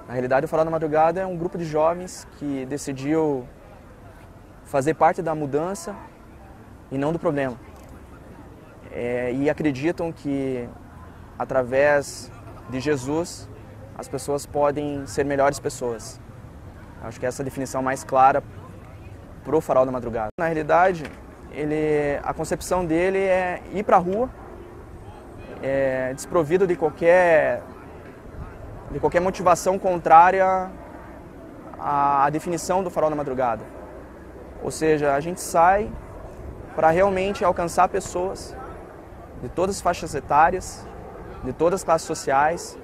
Na realidade, o Farol da Madrugada é um grupo de jovens que decidiu fazer parte da mudança e não do problema. E acreditam que, através de Jesus, as pessoas podem ser melhores pessoas. Acho que essa é a definição mais clara para o Farol da Madrugada. Na realidade, a concepção dele é ir para a rua, desprovido de qualquer motivação contrária à definição do Farol da Madrugada. Ou seja, a gente sai para realmente alcançar pessoas de todas as faixas etárias, de todas as classes sociais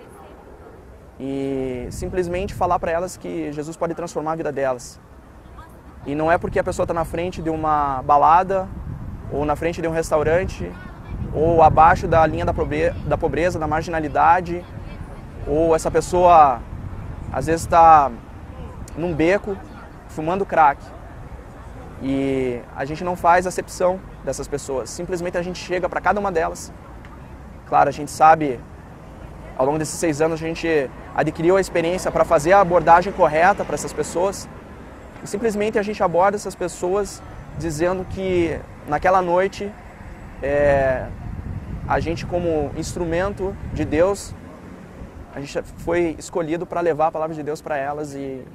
e simplesmente falar para elas que Jesus pode transformar a vida delas. E não é porque a pessoa está na frente de uma balada ou na frente de um restaurante ou abaixo da linha da pobreza, da marginalidade, ou essa pessoa às vezes está num beco fumando crack. E a gente não faz acepção dessas pessoas, simplesmente a gente chega para cada uma delas. Claro, a gente sabe, ao longo desses 6 anos a gente adquiriu a experiência para fazer a abordagem correta para essas pessoas. E simplesmente a gente aborda essas pessoas dizendo que naquela noite a gente, como instrumento de Deus, a gente foi escolhido para levar a palavra de Deus para elas e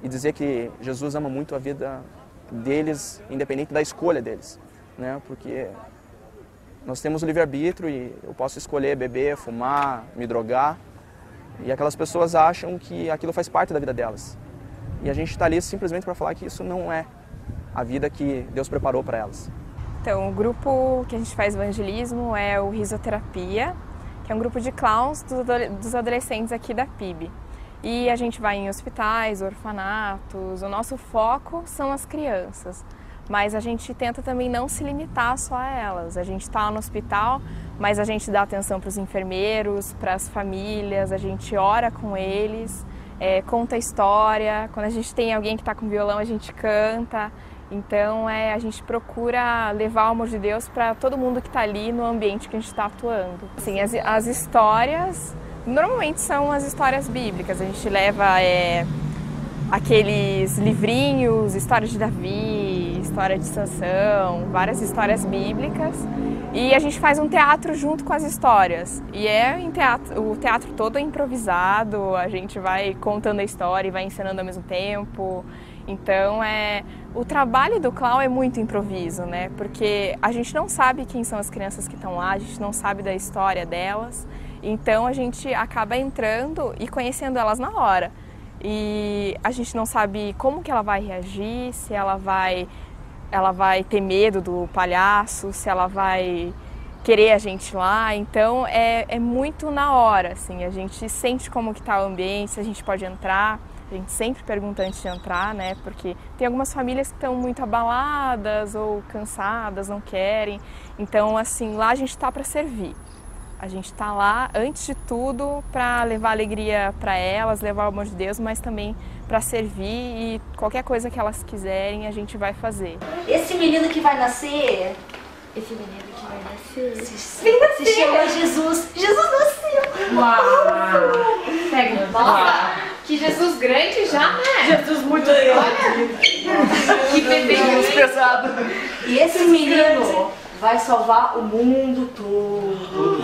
dizer que Jesus ama muito a vida deles, independente da escolha deles, né? Porque nós temos o livre-arbítrio e eu posso escolher beber, fumar, me drogar, e aquelas pessoas acham que aquilo faz parte da vida delas. E a gente está ali simplesmente para falar que isso não é a vida que Deus preparou para elas. Então, o grupo que a gente faz evangelismo é o Risoterapia, que é um grupo de clowns dos adolescentes aqui da PIB. E a gente vai em hospitais, orfanatos, o nosso foco são as crianças. Mas a gente tenta também não se limitar só a elas. A gente está no hospital, mas a gente dá atenção para os enfermeiros, para as famílias, a gente ora com eles, conta história. Quando a gente tem alguém que está com violão, a gente canta. Então a gente procura levar o amor de Deus para todo mundo que está ali no ambiente que a gente está atuando. Assim, as histórias normalmente são as histórias bíblicas. A gente leva aqueles livrinhos, história de Davi, história de Sansão, várias histórias bíblicas. E a gente faz um teatro junto com as histórias. E o teatro todo é improvisado, a gente vai contando a história e vai encenando ao mesmo tempo. Então o trabalho do clown é muito improviso, né? Porque a gente não sabe quem são as crianças que estão lá, a gente não sabe da história delas. Então a gente acaba entrando e conhecendo elas na hora. E a gente não sabe como que ela vai reagir, se ela vai ter medo do palhaço, se ela vai querer a gente lá. Então é muito na hora, assim, a gente sente como que tá o ambiente, se a gente pode entrar. A gente sempre pergunta antes de entrar, né? Porque tem algumas famílias que estão muito abaladas ou cansadas, não querem. Então, assim, lá a gente tá para servir. A gente está lá, antes de tudo, para levar alegria para elas, levar o amor de Deus, mas também para servir e qualquer coisa que elas quiserem, a gente vai fazer. Esse menino que vai nascer, se chama Jesus. Jesus nasceu! Uau! Pega, nossa! Que Jesus grande já, né? Jesus muito grande! Que bebê pesado! E esse menino vai salvar o mundo todo.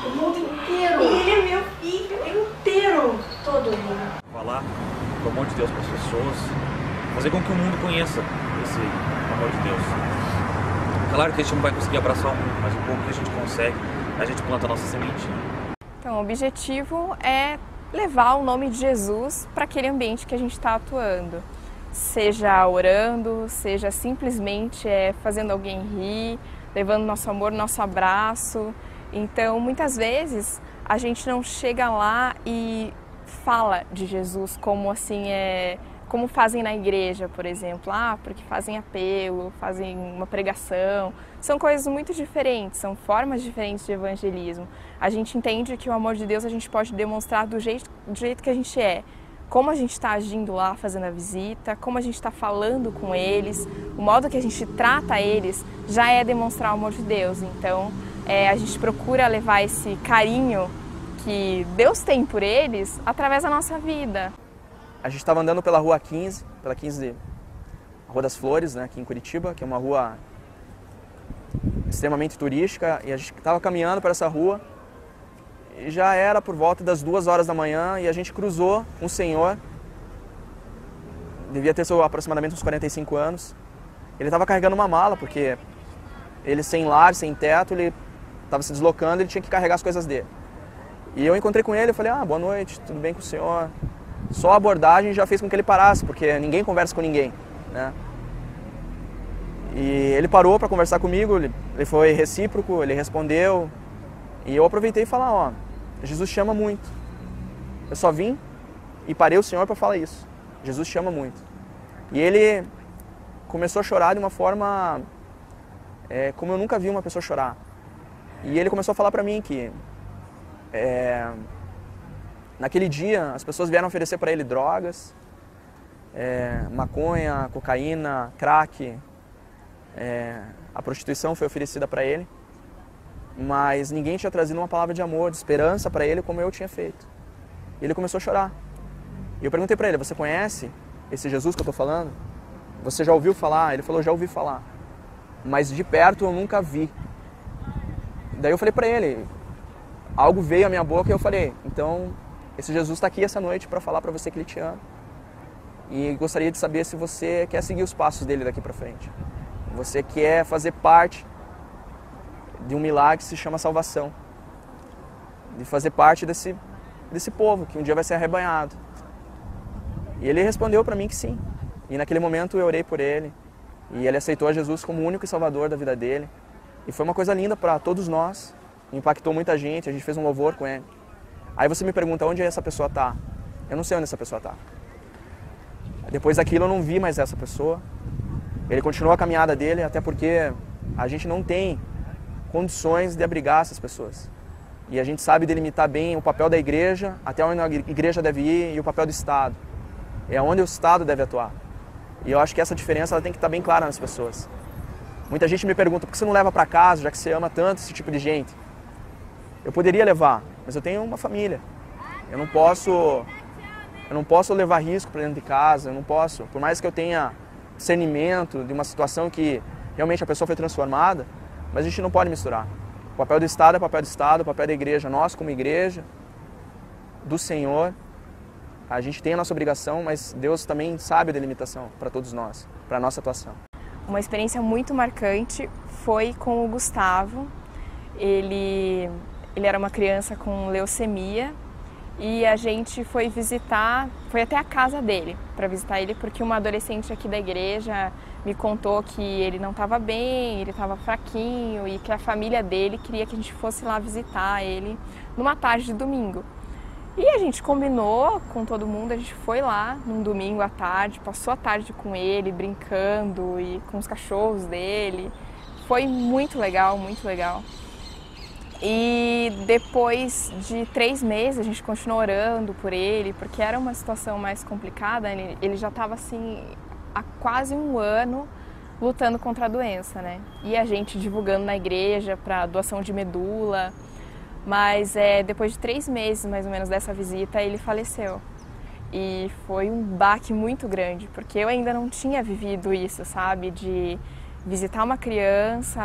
O mundo inteiro. E ele é meu filho inteiro. Todo mundo. Falar do amor de Deus para as pessoas, fazer com que o mundo conheça esse amor de Deus. Claro que a gente não vai conseguir abraçar o mundo, mas um pouco que a gente consegue, a gente planta a nossa semente. Então, o objetivo é levar o nome de Jesus para aquele ambiente que a gente está atuando. Seja orando, seja simplesmente fazendo alguém rir, levando nosso amor, nosso abraço. Então, muitas vezes, a gente não chega lá e fala de Jesus como assim como fazem na igreja, por exemplo. Porque fazem apelo, fazem uma pregação. São coisas muito diferentes, são formas diferentes de evangelismo. A gente entende que o amor de Deus a gente pode demonstrar do jeito que a gente é. Como a gente está agindo lá, fazendo a visita, como a gente está falando com eles, o modo que a gente trata eles já é demonstrar o amor de Deus. Então, a gente procura levar esse carinho que Deus tem por eles através da nossa vida. a gente estava andando pela Rua 15, a Rua das Flores, né, aqui em Curitiba, que é uma rua extremamente turística, e a gente estava caminhando por essa rua e já era por volta das 2 horas da manhã e a gente cruzou um senhor, devia ter aproximadamente uns 45 anos. Ele estava carregando uma mala, porque ele sem lar, sem teto, ele estava se deslocando, ele tinha que carregar as coisas dele. E eu encontrei com ele e falei, boa noite, tudo bem com o senhor? Só a abordagem já fez com que ele parasse, porque ninguém conversa com ninguém, né? E ele parou para conversar comigo, ele foi recíproco, ele respondeu. E eu aproveitei e falei, Jesus chama muito. Eu só vim e parei o senhor para falar isso. Jesus chama muito. E ele começou a chorar de uma forma como eu nunca vi uma pessoa chorar. E ele começou a falar para mim que naquele dia as pessoas vieram oferecer para ele drogas, maconha, cocaína, crack, a prostituição foi oferecida para ele, mas ninguém tinha trazido uma palavra de amor, de esperança para ele como eu tinha feito. E ele começou a chorar. E eu perguntei para ele, você conhece esse Jesus que eu estou falando? Você já ouviu falar? Ele falou, já ouvi falar, mas de perto eu nunca vi. Daí eu falei para ele, algo veio à minha boca e eu falei, então esse Jesus está aqui essa noite para falar para você que ele te ama. E gostaria de saber se você quer seguir os passos dele daqui para frente. Você quer fazer parte de um milagre que se chama salvação. De fazer parte desse povo que um dia vai ser arrebanhado. E ele respondeu para mim que sim. E naquele momento eu orei por ele. E ele aceitou a Jesus como o único e salvador da vida dele. E foi uma coisa linda para todos nós. Impactou muita gente, a gente fez um louvor com ele. Aí você me pergunta onde essa pessoa está. Eu não sei onde essa pessoa está. Depois daquilo eu não vi mais essa pessoa. Ele continuou a caminhada dele, até porque a gente não tem condições de abrigar essas pessoas. E a gente sabe delimitar bem o papel da igreja, até onde a igreja deve ir, e o papel do Estado. É onde o Estado deve atuar. E eu acho que essa diferença ela tem que estar bem clara nas pessoas. Muita gente me pergunta, por que você não leva para casa, já que você ama tanto esse tipo de gente? Eu poderia levar, mas eu tenho uma família. Eu não posso levar risco para dentro de casa, eu não posso. Por mais que eu tenha discernimento de uma situação que realmente a pessoa foi transformada, mas a gente não pode misturar. O papel do Estado é papel do Estado, o papel da igreja, nós como igreja, do Senhor, a gente tem a nossa obrigação, mas Deus também sabe a delimitação para todos nós, para a nossa atuação. Uma experiência muito marcante foi com o Gustavo. Ele era uma criança com leucemia e a gente foi até a casa dele para visitar ele, porque uma adolescente aqui da igreja me contou que ele não estava bem, ele estava fraquinho e que a família dele queria que a gente fosse lá visitar ele numa tarde de domingo. E a gente combinou com todo mundo, a gente foi lá num domingo à tarde, passou a tarde com ele, brincando e com os cachorros dele. Foi muito legal, muito legal. E depois de 3 meses a gente continuou orando por ele, porque era uma situação mais complicada, ele já estava assim há quase 1 ano lutando contra a doença, né? E a gente divulgando na igreja para doação de medula, mas depois de 3 meses mais ou menos dessa visita ele faleceu. E foi um baque muito grande, porque eu ainda não tinha vivido isso, sabe? De visitar uma criança,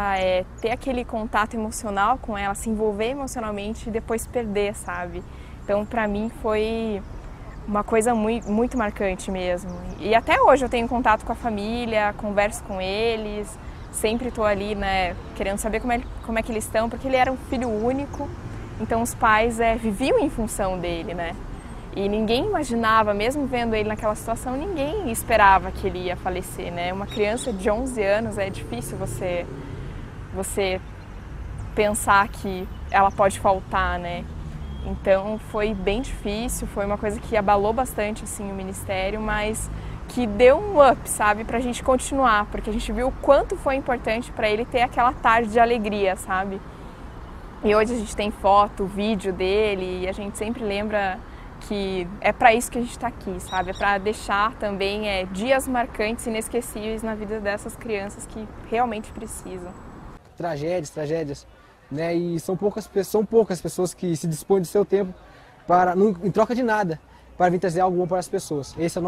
ter aquele contato emocional com ela, se envolver emocionalmente e depois perder, sabe? Então, pra mim, foi uma coisa muito, muito marcante mesmo. E até hoje eu tenho contato com a família, converso com eles, sempre estou ali, né, querendo saber como é que eles estão, porque ele era um filho único, então os pais viviam em função dele, né? E ninguém imaginava, mesmo vendo ele naquela situação, ninguém esperava que ele ia falecer, né? Uma criança de 11 anos, é difícil você pensar que ela pode faltar, né? Então foi bem difícil, foi uma coisa que abalou bastante assim, o ministério, mas que deu um up, sabe? Pra gente continuar, porque a gente viu o quanto foi importante para ele ter aquela tarde de alegria, sabe? E hoje a gente tem foto, vídeo dele, e a gente sempre lembra que é para isso que a gente está aqui, sabe? É para deixar também dias marcantes, inesquecíveis na vida dessas crianças que realmente precisam. Tragédias, né? E são poucas pessoas que se dispõem do seu tempo em troca de nada. para vir trazer algo bom para as pessoas. Essa é a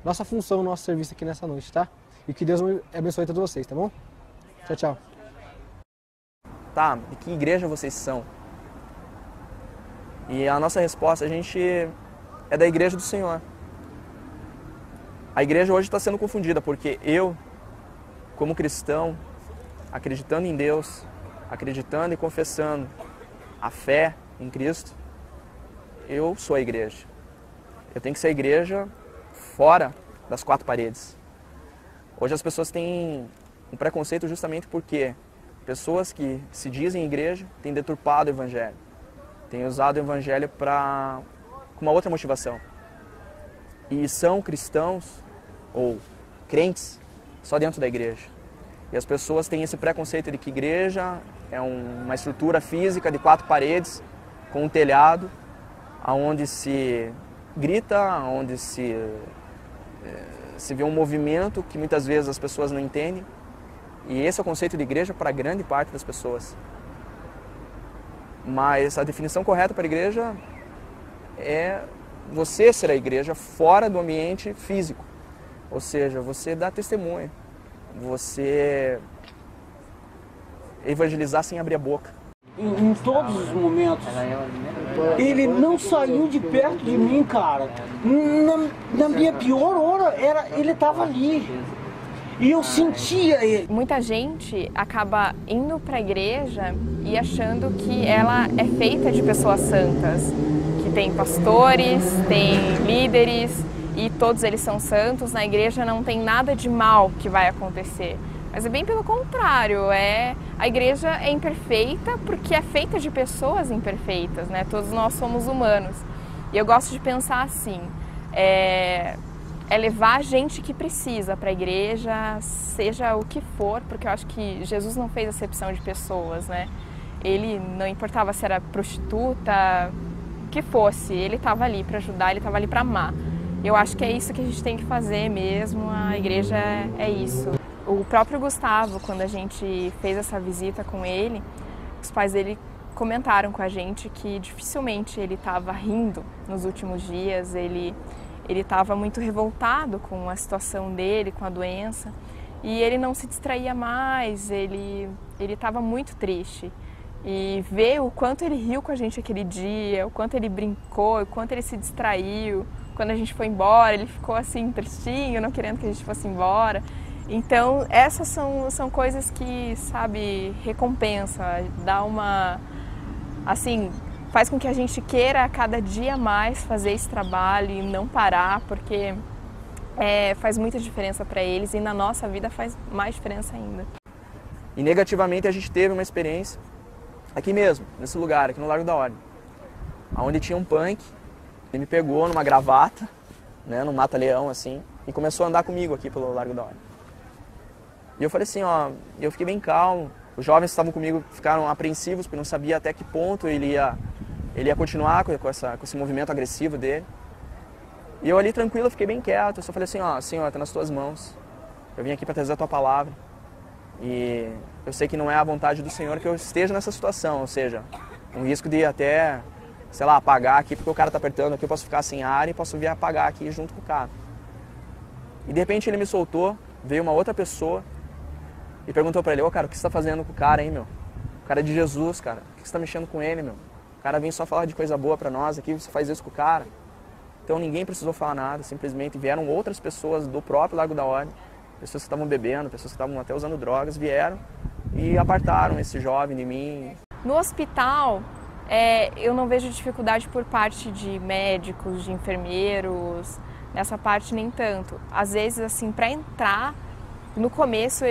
nossa função, nosso serviço aqui nessa noite, tá? E que Deus abençoe todos vocês, tá bom? Tchau, tchau. Tá, e que igreja vocês são? E a nossa resposta, a gente é da igreja do Senhor. A igreja hoje está sendo confundida, porque eu, como cristão, acreditando em Deus, acreditando e confessando a fé em Cristo, eu sou a igreja. Eu tenho que ser a igreja fora das quatro paredes. Hoje as pessoas têm um preconceito justamente porque pessoas que se dizem igreja têm deturpado o evangelho, têm usado o evangelho com uma outra motivação. E são cristãos ou crentes só dentro da igreja. E as pessoas têm esse preconceito de que igreja é uma estrutura física de quatro paredes, com um telhado, onde se grita, onde se vê um movimento que muitas vezes as pessoas não entendem. E esse é o conceito de igreja para grande parte das pessoas. Mas a definição correta para a igreja é você ser a igreja fora do ambiente físico. Ou seja, você dá testemunho, você evangelizar sem abrir a boca. Em todos os momentos, ele não saiu de perto de mim, cara. Na minha pior hora, ele estava ali. E eu sentia ele. Muita gente acaba indo para a igreja e achando que ela é feita de pessoas santas, que tem pastores, tem líderes e todos eles são santos. Na igreja não tem nada de mal que vai acontecer. Mas é bem pelo contrário, a igreja é imperfeita porque é feita de pessoas imperfeitas, né? Todos nós somos humanos. E eu gosto de pensar assim, é levar gente que precisa para a igreja, seja o que for, porque eu acho que Jesus não fez acepção de pessoas, né? Ele não importava se era prostituta, o que fosse, ele estava ali para ajudar, ele estava ali para amar. Eu acho que é isso que a gente tem que fazer mesmo, a igreja é isso. O próprio Gustavo, quando a gente fez essa visita com ele, os pais dele comentaram com a gente que dificilmente ele estava rindo nos últimos dias, ele estava muito revoltado com a situação dele, com a doença, e ele não se distraía mais, ele estava muito triste. E ver o quanto ele riu com a gente aquele dia, o quanto ele brincou, o quanto ele se distraiu. Quando a gente foi embora, ele ficou assim tristinho, não querendo que a gente fosse embora. Então, essas são coisas que, sabe, recompensa, dá uma, assim, faz com que a gente queira a cada dia mais fazer esse trabalho e não parar, porque faz muita diferença para eles e na nossa vida faz mais diferença ainda. E negativamente a gente teve uma experiência aqui mesmo, nesse lugar, aqui no Largo da Ordem, onde tinha um punk, ele me pegou numa gravata, né, num mata-leão assim, e começou a andar comigo aqui pelo Largo da Ordem. E eu falei assim, ó, eu fiquei bem calmo, os jovens que estavam comigo ficaram apreensivos, porque não sabia até que ponto ele ia continuar com esse movimento agressivo dele. E eu ali tranquilo, fiquei bem quieto, eu só falei assim, ó, Senhor, está nas tuas mãos, eu vim aqui para trazer a tua palavra. E eu sei que não é a vontade do Senhor que eu esteja nessa situação, ou seja, um risco de até, sei lá, apagar aqui, porque o cara está apertando aqui, eu posso ficar sem ar e posso vir apagar aqui junto com o cara. E de repente ele me soltou, veio uma outra pessoa e perguntou para ele, ô cara, o que você está fazendo com o cara, hein, meu? O cara é de Jesus, cara, o que você está mexendo com ele, meu? O cara vem só falar de coisa boa para nós aqui, você faz isso com o cara. Então ninguém precisou falar nada, simplesmente vieram outras pessoas do próprio Largo da Ordem, pessoas que estavam bebendo, pessoas que estavam até usando drogas, vieram e apartaram esse jovem de mim. No hospital, eu não vejo dificuldade por parte de médicos, de enfermeiros, nessa parte nem tanto. Às vezes, assim, para entrar, no começo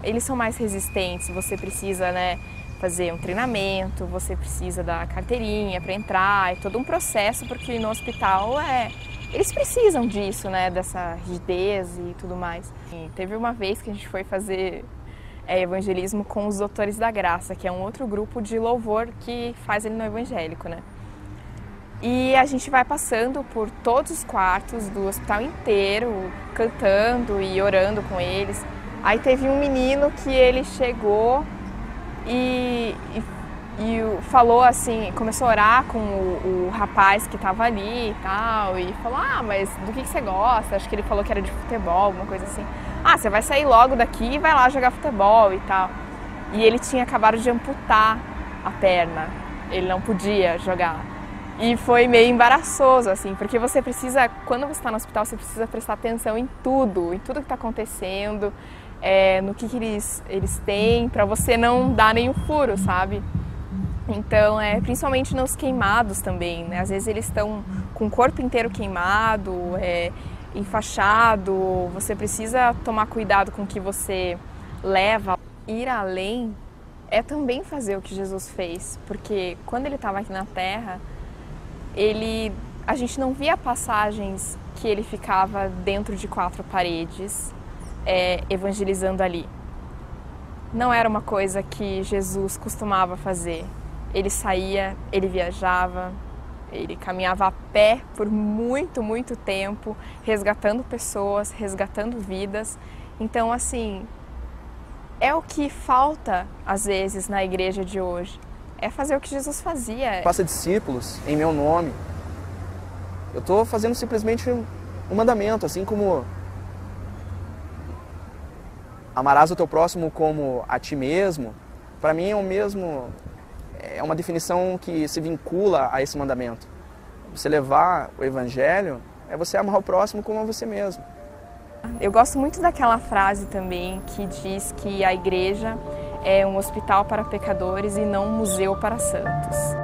eles são mais resistentes, você precisa, né, fazer um treinamento, você precisa da carteirinha para entrar, é todo um processo, porque no hospital eles precisam disso, né, dessa rigidez e tudo mais. E teve uma vez que a gente foi fazer evangelismo com os Doutores da Graça, que é um outro grupo de louvor que faz ele no evangélico, né? E a gente vai passando por todos os quartos do hospital inteiro, cantando e orando com eles. Aí teve um menino que ele chegou e e falou assim, começou a orar com o rapaz que estava ali e tal, e falou, mas do que você gosta? Acho que ele falou que era de futebol, alguma coisa assim. Você vai sair logo daqui e vai lá jogar futebol e tal. E ele tinha acabado de amputar a perna, ele não podia jogar. E foi meio embaraçoso, assim, porque você precisa, quando você está no hospital, você precisa prestar atenção em tudo que está acontecendo, no que eles têm, para você não dar nenhum furo, sabe? Então, principalmente nos queimados também, né? Às vezes eles estão com o corpo inteiro queimado, enfaixado, você precisa tomar cuidado com o que você leva. Ir além é também fazer o que Jesus fez, porque quando ele estava aqui na Terra, a gente não via passagens que ele ficava dentro de 4 paredes, evangelizando ali. Não era uma coisa que Jesus costumava fazer. Ele saía, ele viajava, ele caminhava a pé por muito, muito tempo, resgatando pessoas, resgatando vidas. Então, assim, é o que falta, às vezes, na igreja de hoje. É fazer o que Jesus fazia. Faça discípulos em meu nome. Eu estou fazendo simplesmente um mandamento, assim como amarás o teu próximo como a ti mesmo. Para mim é uma definição que se vincula a esse mandamento. Você levar o evangelho é você amar o próximo como a você mesmo. Eu gosto muito daquela frase também que diz que a igreja é um hospital para pecadores e não um museu para santos.